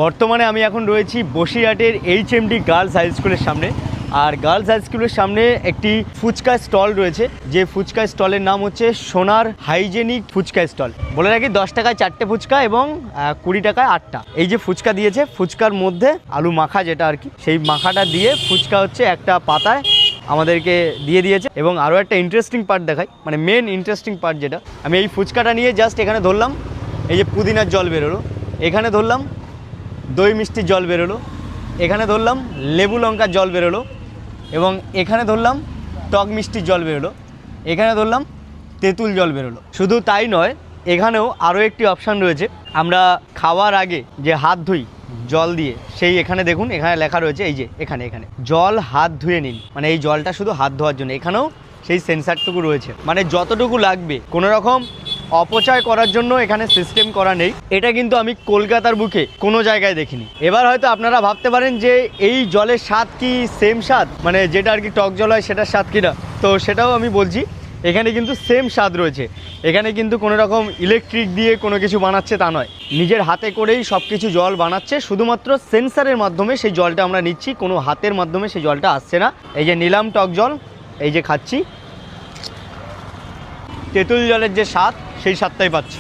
বর্তমানে আমি এখন রয়েছি বসিরহাটের HMD গার্লস হাই স্কুলের সামনে। আর গার্লস হাই স্কুলের সামনে একটি ফুচকা স্টল রয়েছে, যে ফুচকা স্টলের নাম হচ্ছে সোনার হাইজেনিক ফুচকা স্টল। বলে রাখি 10 টাকায় 4টে ফুচকা এবং 20 টাকায় 8টা। এই যে ফুচকা দিয়েছে, ফুচকার মধ্যে আলু মাখা যেটা আর কি, সেই মাখাটা দিয়ে ফুচকা হচ্ছে একটা পাতায় আমাদেরকে দিয়ে দিয়েছে। এবং আরও একটা ইন্টারেস্টিং পার্ট দেখাই, মানে মেন ইন্টারেস্টিং পার্ট যেটা, আমি এই ফুচকাটা নিয়ে জাস্ট এখানে ধরলাম, এই যে পুদিনার জল বেরোলো, এখানে ধরলাম দই মিষ্টির জল বেরোলো, এখানে ধরলাম লেবু লঙ্কার জল বেরোলো, এবং এখানে ধরলাম টক মিষ্টির জল বেরোলো, এখানে ধরলাম তেঁতুল জল বেরোলো। শুধু তাই নয়, এখানেও আরও একটি অপশান রয়েছে, আমরা খাওয়ার আগে যে হাত ধুই জল দিয়ে, সেই এখানে দেখুন এখানে লেখা রয়েছে, এই যে এখানে জল হাত ধুয়ে নিন, মানে এই জলটা শুধু হাত ধোয়ার জন্য। এখানেও সেই সেন্সারটুকু রয়েছে, মানে যতটুকু লাগবে, কোনো রকম অপচয় করার জন্য এখানে সিস্টেম করা নেই। এটা কিন্তু আমি কলকাতার বুকে কোনো জায়গায় দেখিনি। এবার হয়তো আপনারা ভাবতে পারেন যে এই জলের স্বাদ কি সেম স্বাদ, মানে যেটা আর কি টক জল হয় সেটার স্বাদ কিনা, তো সেটাও আমি বলছি, এখানে কিন্তু সেম স্বাদ রয়েছে। এখানে কিন্তু কোনো রকম ইলেকট্রিক দিয়ে কোনো কিছু বানাচ্ছে তা নয়, নিজের হাতে করেই সব কিছু জল বানাচ্ছে, শুধুমাত্র সেন্সারের মাধ্যমে সেই জলটা আমরা নিচ্ছি, কোনো হাতের মাধ্যমে সেই জলটা আসছে না। এই যে নিলাম টক জল, এই যে খাচ্ছি, তেঁতুল জলের যে স্বাদ সেই স্বাদটাই পাচ্ছি।